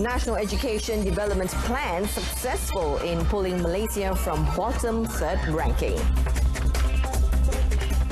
National Education Development Plan successful in pulling Malaysia from bottom third ranking.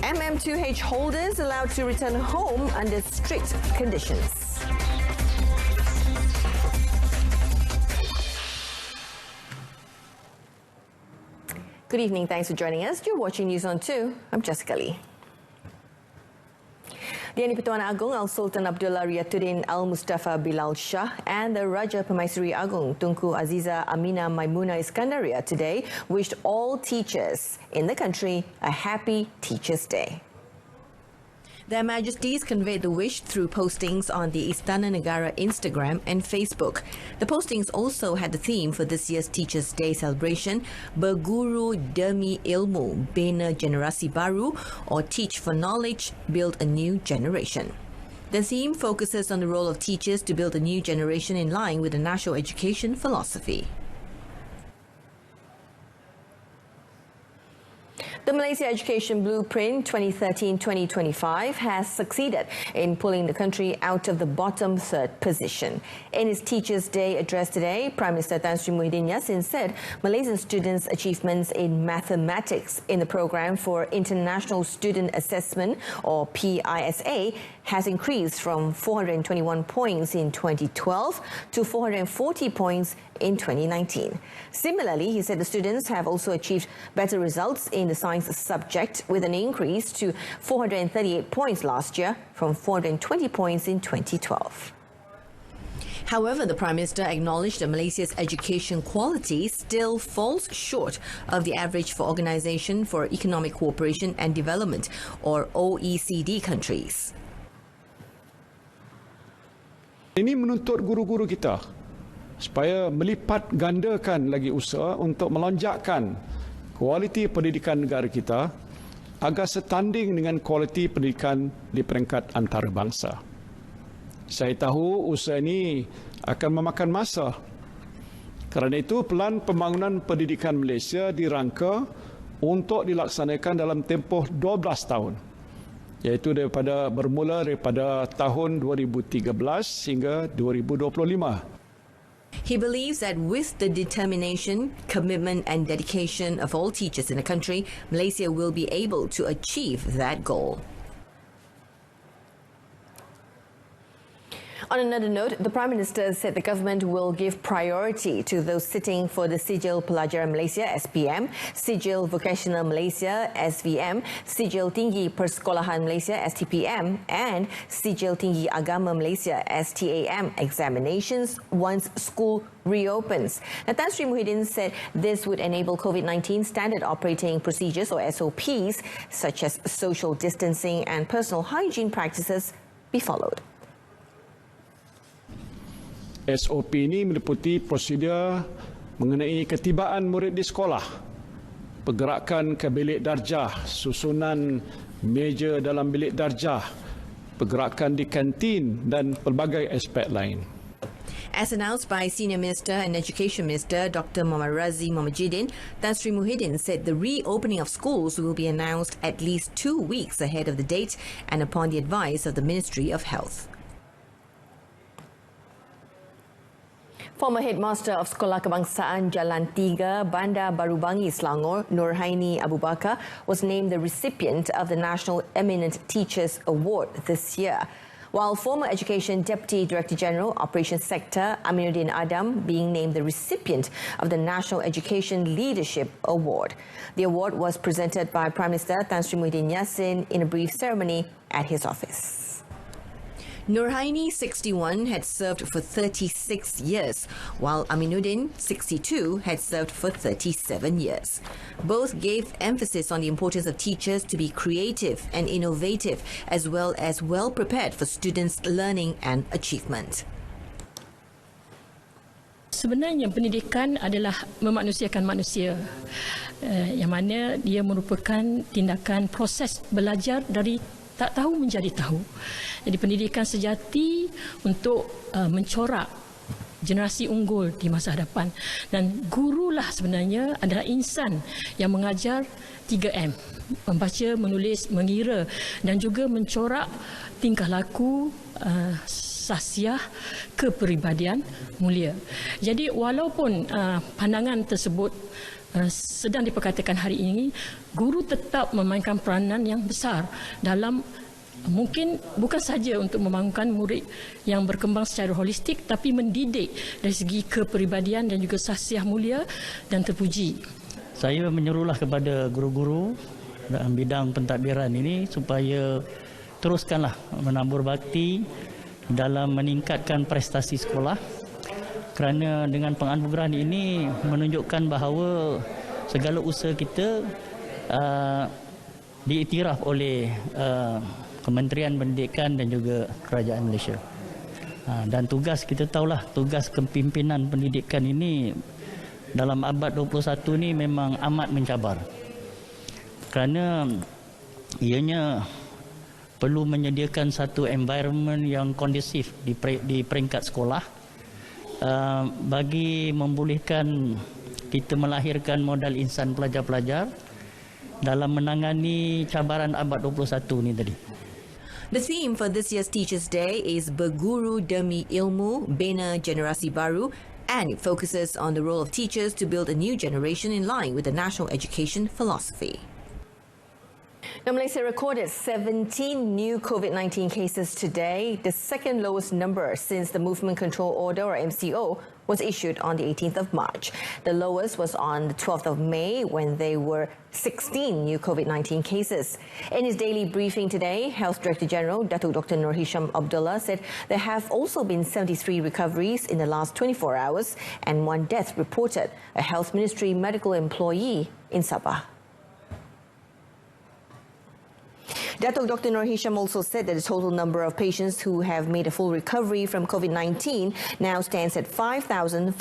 MM2H holders allowed to return home under strict conditions. Good evening. Thanks for joining us. You're watching News on 2. I'm Jessica Lee. The Pertuan Agong Al-Sultan Abdullah Riyatuddin Al-Mustafa Bilal Shah and the Raja Pemaisuri Agong Tunku Aziza Amina Maimuna Iskandaria today wished all teachers in the country a happy Teachers' Day. Their Majesties conveyed the wish through postings on the Istana Negara Instagram and Facebook. The postings also had the theme for this year's Teachers' Day celebration, Berguru Demi Ilmu, Bina Generasi Baru, or Teach for Knowledge, Build a New Generation. The theme focuses on the role of teachers to build a new generation in line with the national education philosophy. The Malaysia Education Blueprint 2013-2025 has succeeded in pulling the country out of the bottom third position. In his Teachers' Day address today, Prime Minister Tan Sri Muhyiddin Yassin said Malaysian students' achievements in mathematics in the Programme for International Student Assessment, or PISA, has increased from 421 points in 2012 to 440 points in 2019. Similarly, he said the students have also achieved better results in the science subject, with an increase to 438 points last year from 420 points in 2012. However, the Prime Minister acknowledged that Malaysia's education quality still falls short of the average for Organisation for Economic Cooperation and Development, or OECD countries. Ini menuntut guru-guru kita supaya melipat gandakan lagi usaha untuk melonjakkan kualiti pendidikan negara kita agar setanding dengan kualiti pendidikan di peringkat antarabangsa. Saya tahu usaha ini akan memakan masa. Kerana itu, Pelan Pembangunan Pendidikan Malaysia dirangka untuk dilaksanakan dalam tempoh 12 tahun. Iaitu bermula daripada tahun 2013 hingga 2025. He believes that with the determination, commitment and dedication of all teachers in the country, Malaysia will be able to achieve that goal. On another note, the Prime Minister said the government will give priority to those sitting for the Sijil Pelajaran Malaysia (SPM), Sijil Vocational Malaysia (SVM), Sijil Tinggi Persekolahan Malaysia (STPM), and Sijil Tinggi Agama Malaysia (STAM) examinations once school reopens. Now, Tan Sri Muhyiddin said this would enable COVID-19 standard operating procedures, or SOPs, such as social distancing and personal hygiene practices, be followed. SOP ini meliputi prosedur mengenai ketibaan murid di sekolah, pergerakan ke bilik darjah, susunan meja dalam bilik darjah, pergerakan di kantin dan pelbagai aspek lain. As announced by Senior Minister and Education Minister Dr. Muhammad Razi Muhammadjidin, Tan Sri Muhyiddin said the reopening of schools will be announced at least 2 weeks ahead of the date and upon the advice of the Ministry of Health. Former Headmaster of Sekolah Kebangsaan Jalan 3, Bandar Baru Bangi, Selangor, Nurhaini Abu Bakar, was named the recipient of the National Eminent Teachers Award this year, while former Education Deputy Director General, Operations Sector Aminuddin Adam being named the recipient of the National Education Leadership Award. The award was presented by Prime Minister Tan Sri Muhyiddin Yassin in a brief ceremony at his office. Nurhaini, 61, had served for 36 years, while Aminuddin, 62, had served for 37 years. Both gave emphasis on the importance of teachers to be creative and innovative, as well prepared for students' learning and achievement. Sebenarnya pendidikan adalah memanusiakan manusia, yang mana dia merupakan tindakan proses belajar dari tak tahu menjadi tahu. Jadi pendidikan sejati untuk mencorak generasi unggul di masa hadapan. Dan gurulah sebenarnya adalah insan yang mengajar 3M. Membaca, menulis, mengira dan juga mencorak tingkah laku sasiah kepribadian mulia. Jadi walaupun pandangan tersebut sedang diperkatakan hari ini, guru tetap memainkan peranan yang besar dalam mungkin bukan saja untuk membangunkan murid yang berkembang secara holistik, tapi mendidik dari segi kepribadian dan juga sasiah mulia dan terpuji. Saya menyuruhlah kepada guru-guru dalam bidang pentadbiran ini supaya teruskanlah menabur bakti dalam meningkatkan prestasi sekolah, kerana dengan penganugerahan ini menunjukkan bahawa segala usaha kita diiktiraf oleh Kementerian Pendidikan dan juga Kerajaan Malaysia. Dan tugas kita tahulah, tugas kepimpinan pendidikan ini dalam abad 21 ini memang amat mencabar. Kerana ianya perlu menyediakan satu environment yang kondusif di peringkat sekolah bagi membolehkan kita melahirkan modal insan pelajar-pelajar dalam menangani cabaran abad 21 ini tadi. The theme for this year's Teachers' Day is Berguru Demi Ilmu, Bina Generasi Baru, and it focuses on the role of teachers to build a new generation in line with the national education philosophy. Now, Malaysia recorded 17 new COVID-19 cases today, the second lowest number since the Movement Control Order, or MCO, was issued on the 18th of March. The lowest was on the 12th of May when there were 16 new COVID-19 cases. In his daily briefing today, Health Director General Datuk Dr. Nur Hisham Abdullah said there have also been 73 recoveries in the last 24 hours and 1 death reported, a Health Ministry medical employee in Sabah. Datuk Dr. Nur Hisham also said that the total number of patients who have made a full recovery from COVID-19 now stands at 5,512.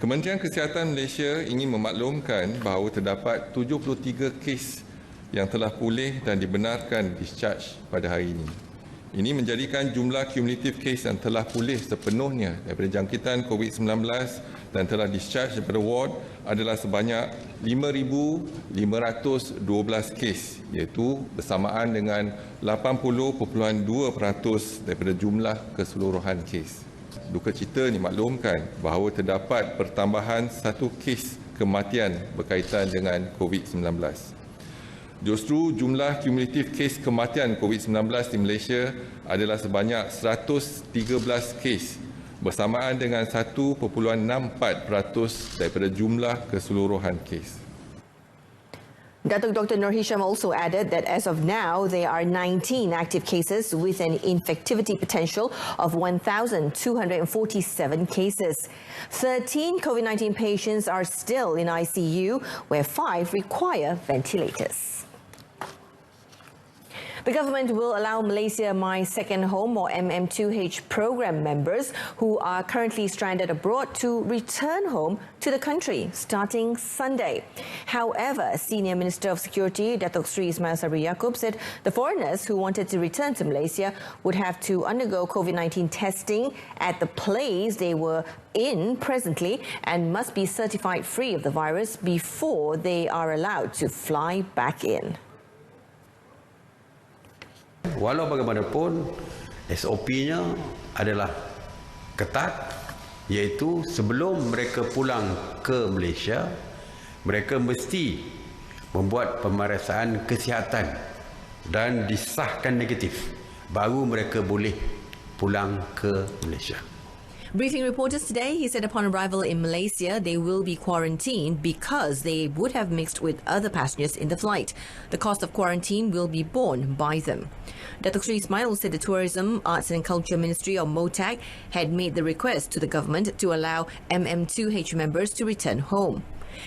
Kementerian Kesihatan Malaysia ingin memaklumkan bahawa terdapat 73 kes yang telah pulih dan dibenarkan discharge pada hari ini. Ini menjadikan jumlah kumulatif kes yang telah pulih sepenuhnya daripada jangkitan COVID-19 dan telah discharge daripada ward adalah sebanyak 5,512 kes, iaitu bersamaan dengan 80.2% daripada jumlah keseluruhan kes. Duka cita dimaklumkan bahawa terdapat pertambahan 1 kes kematian berkaitan dengan COVID-19. Justru jumlah kumulatif kes kematian COVID-19 di Malaysia adalah sebanyak 113 kes, bersamaan dengan 1.64% daripada jumlah keseluruhan kes. Datuk Dr. Nur Hisham also added that as of now, there are 19 active cases with an infectivity potential of 1,247 cases. 13 COVID-19 patients are still in ICU, where 5 require ventilators. The government will allow Malaysia My Second Home, or MM2H program members who are currently stranded abroad to return home to the country starting Sunday. However, Senior Minister of Security Datuk Sri Ismail Sabri Yaakob said the foreigners who wanted to return to Malaysia would have to undergo COVID-19 testing at the place they were in presently and must be certified free of the virus before they are allowed to fly back in. Walau bagaimanapun, SOP-nya adalah ketat, iaitu sebelum mereka pulang ke Malaysia, mereka mesti membuat pemeriksaan kesihatan dan disahkan negatif, baru mereka boleh pulang ke Malaysia. Briefing reporters today, he said upon arrival in Malaysia, they will be quarantined because they would have mixed with other passengers in the flight. The cost of quarantine will be borne by them. Datuk Sri Ismail said the Tourism, Arts and Culture Ministry, or MOTAC, had made the request to the government to allow MM2H members to return home.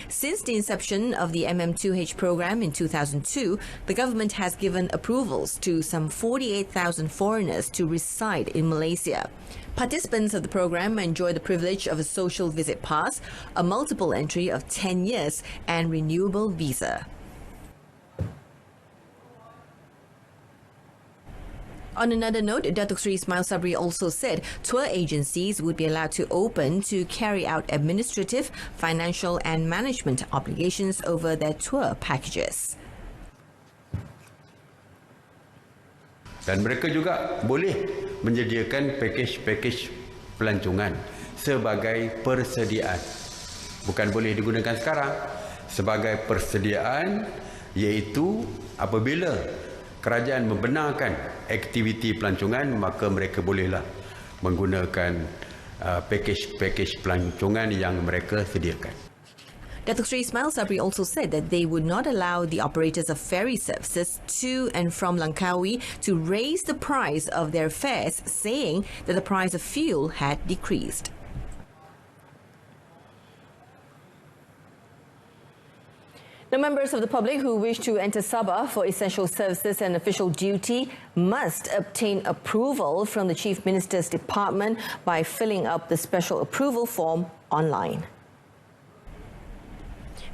Since the inception of the MM2H program in 2002, the government has given approvals to some 48,000 foreigners to reside in Malaysia. Participants of the program enjoy the privilege of a social visit pass, a multiple entry of 10 years, and renewable visa. On another note, Datuk Sri Ismail Sabri also said tour agencies would be allowed to open to carry out administrative, financial and management obligations over their tour packages. Dan mereka juga boleh menyediakan pakej-pakej pelancongan sebagai persediaan. Bukan boleh digunakan sekarang, sebagai persediaan, iaitu apabila kerajaan membenarkan aktiviti pelancongan, maka mereka bolehlah menggunakan pakej-pakej pelancongan yang mereka sediakan. Datuk Seri Ismail Sabri also said that they would not allow the operators of ferry services to and from Langkawi to raise the price of their fares, saying that the price of fuel had decreased. Now, members of the public who wish to enter Sabah for essential services and official duty must obtain approval from the Chief Minister's Department by filling up the special approval form online.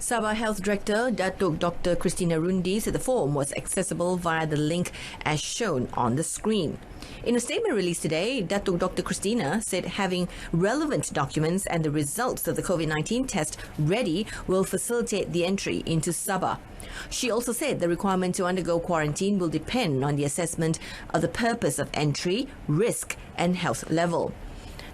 Sabah Health Director Datuk Dr. Christina Rundi said the form was accessible via the link as shown on the screen. In a statement released today, Datuk Dr. Christina said having relevant documents and the results of the COVID-19 test ready will facilitate the entry into Sabah. She also said the requirement to undergo quarantine will depend on the assessment of the purpose of entry, risk and health level.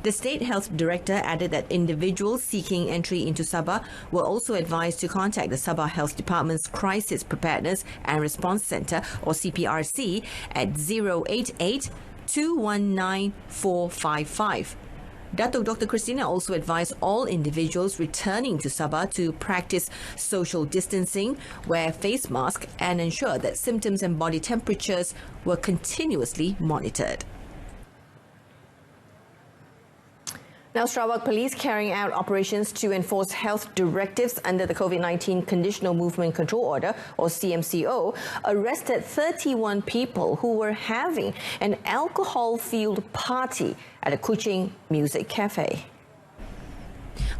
The State Health Director added that individuals seeking entry into Sabah were also advised to contact the Sabah Health Department's Crisis Preparedness and Response Centre, or CPRC, at 088 219 455. Datuk Dr. Christina also advised all individuals returning to Sabah to practice social distancing, wear face masks and ensure that symptoms and body temperatures were continuously monitored. Now, Sarawak Police, carrying out operations to enforce health directives under the COVID-19 Conditional Movement Control Order, or CMCO, arrested 31 people who were having an alcohol-fueled party at a Kuching music cafe.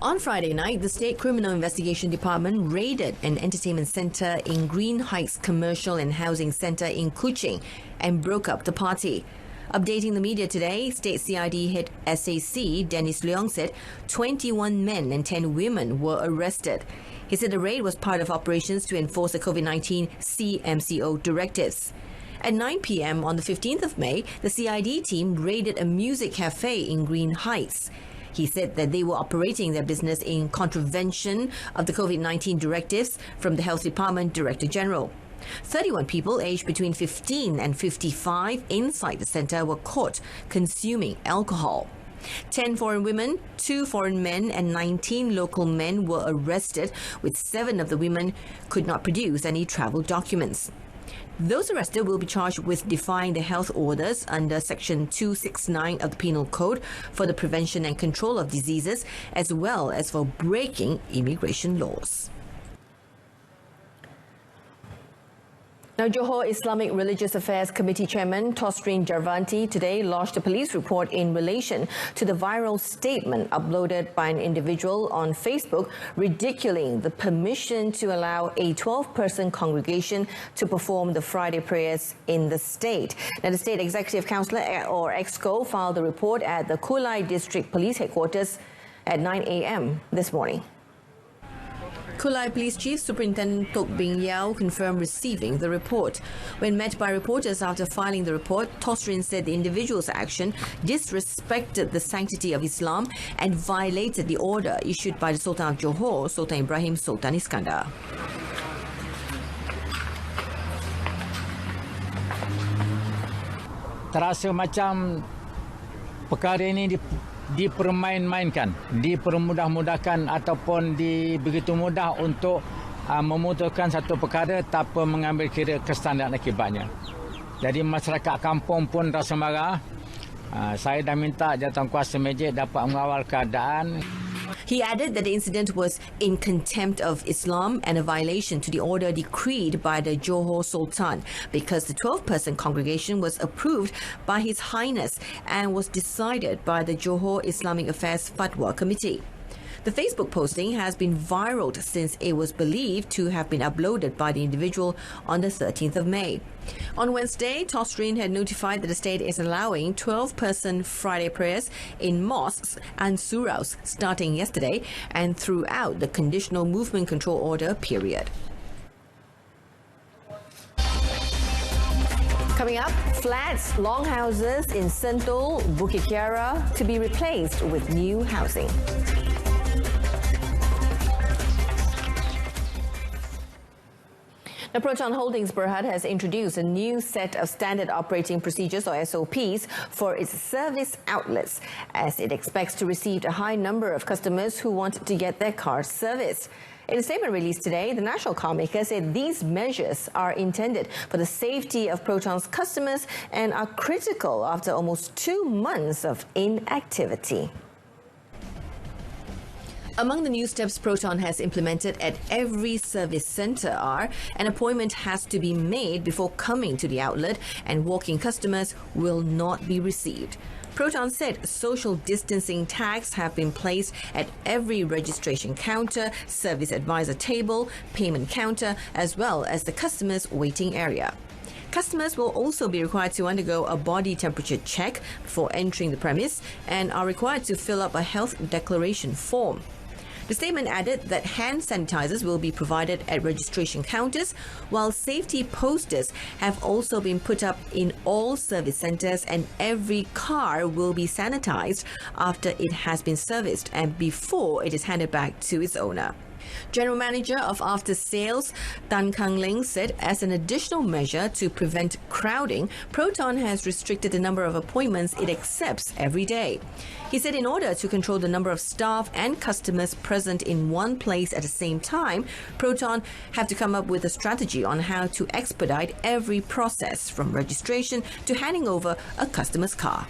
On Friday night, the State Criminal Investigation Department raided an entertainment centre in Green Heights Commercial and Housing Centre in Kuching and broke up the party. Updating the media today, State CID head SAC Dennis Leong said 21 men and 10 women were arrested. He said the raid was part of operations to enforce the COVID-19 CMCO directives. At 9 p.m. on the 15th of May, the CID team raided a music cafe in Green Heights. He said that they were operating their business in contravention of the COVID-19 directives from the Health Department Director General. 31 people aged between 15 and 55 inside the centre were caught consuming alcohol. 10 foreign women, 2 foreign men and 19 local men were arrested, with 7 of the women could not produce any travel documents. Those arrested will be charged with defying the health orders under Section 269 of the Penal Code for the prevention and control of diseases, as well as for breaking immigration laws. Now, Johor Islamic Religious Affairs Committee Chairman Tosrin Jarvanti today lodged a police report in relation to the viral statement uploaded by an individual on Facebook ridiculing the permission to allow a 12-person congregation to perform the Friday prayers in the state. Now, the State Executive Councillor, or EXCO, filed the report at the Kulai District Police Headquarters at 9 a.m. this morning. Kulai Police Chief Superintendent Tok Bing Yao confirmed receiving the report. When met by reporters after filing the report, Tosrin said the individual's action disrespected the sanctity of Islam and violated the order issued by the Sultan of Johor, Sultan Ibrahim Sultan Iskandar. Terasa macam perkara ini dipermain-mainkan, dipermudah-mudahkan ataupun begitu mudah untuk memutuskan satu perkara tanpa mengambil kira kesan dan akibatnya. Jadi masyarakat kampung pun rasa marah. Saya dah minta jawatankuasa masjid dapat mengawal keadaan. He added that the incident was in contempt of Islam and a violation to the order decreed by the Johor Sultan, because the 12-person congregation was approved by His Highness and was decided by the Johor Islamic Affairs Fatwa Committee. The Facebook posting has been viral since it was believed to have been uploaded by the individual on the 13th of May. On Wednesday, Tosrin had notified that the state is allowing 12-person Friday prayers in mosques and suraus starting yesterday and throughout the Conditional Movement Control Order period. Coming up, flats, longhouses in Sentul, Bukit Kiara to be replaced with new housing. The Proton Holdings Berhad has introduced a new set of standard operating procedures or SOPs for its service outlets, as it expects to receive a high number of customers who want to get their cars serviced. In a statement released today, the national car maker said these measures are intended for the safety of Proton's customers and are critical after almost 2 months of inactivity. Among the new steps Proton has implemented at every service centre are: an appointment has to be made before coming to the outlet and walk-in customers will not be received. Proton said social distancing tags have been placed at every registration counter, service advisor table, payment counter, as well as the customer's waiting area. Customers will also be required to undergo a body temperature check before entering the premise and are required to fill up a health declaration form. The statement added that hand sanitizers will be provided at registration counters, while safety posters have also been put up in all service centres, and every car will be sanitized after it has been serviced and before it is handed back to its owner. General Manager of After Sales Tan Kang Leng said as an additional measure to prevent crowding, Proton has restricted the number of appointments it accepts every day. He said in order to control the number of staff and customers present in one place at the same time, Proton have to come up with a strategy on how to expedite every process from registration to handing over a customer's car.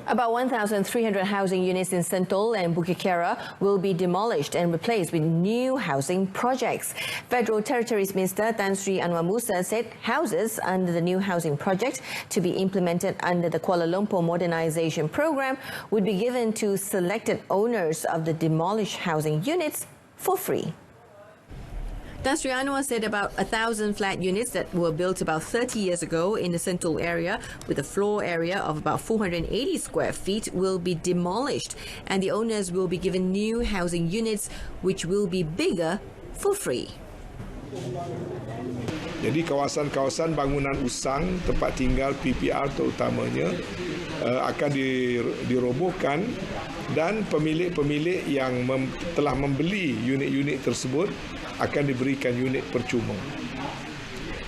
About 1,300 housing units in Sentul and Bukit Kiara will be demolished and replaced with new housing projects. Federal Territories Minister Tan Sri Anwar Musa said houses under the new housing project to be implemented under the Kuala Lumpur Modernisation Programme would be given to selected owners of the demolished housing units for free. Tan Sri Anwar said about 1,000 flat units that were built about 30 years ago in the Sentul area with a floor area of about 480 square feet will be demolished, and the owners will be given new housing units which will be bigger for free. Jadi kawasan-kawasan bangunan usang, tempat tinggal PPR terutamanya akan dirobohkan, dan pemilik-pemilik yang telah membeli unit-unit tersebut akan diberikan unit percuma.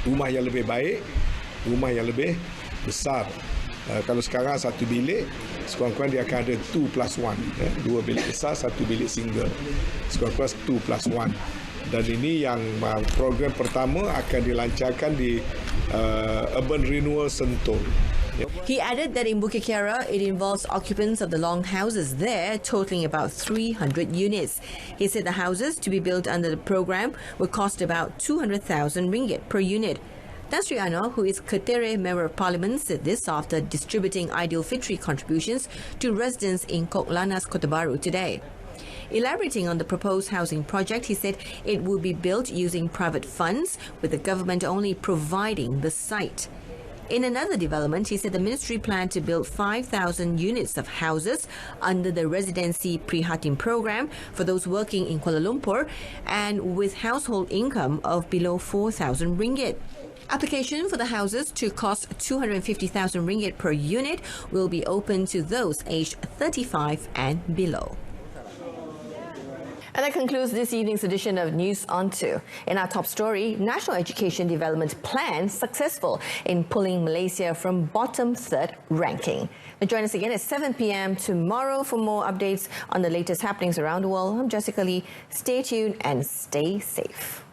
Rumah yang lebih baik, rumah yang lebih besar. Kalau sekarang satu bilik, sekurang-kurang dia akan ada 2+1. Dua bilik besar, satu bilik single. Sekurang-kurang 2+1. Dan ini yang program pertama akan dilancarkan di Urban Renewal Sentul. He added that in Bukit Kiara, it involves occupants of the long houses there, totaling about 300 units. He said the houses to be built under the program would cost about 200,000 ringgit per unit. Tan Sri Anwar, who is Ketere Member of Parliament, said this after distributing Aidilfitri contributions to residents in Kok Lannas, Kota Baru today. Elaborating on the proposed housing project, he said it will be built using private funds, with the government only providing the site. In another development, he said the ministry planned to build 5,000 units of houses under the Residency Prihatin program for those working in Kuala Lumpur and with household income of below 4,000 ringgit. Application for the houses to cost 250,000 ringgit per unit will be open to those aged 35 and below. And that concludes this evening's edition of News on 2. In our top story, National Education Development Plan successful in pulling Malaysia from bottom third ranking. Now join us again at 7 p.m. tomorrow for more updates on the latest happenings around the world. I'm Jessica Lee. Stay tuned and stay safe.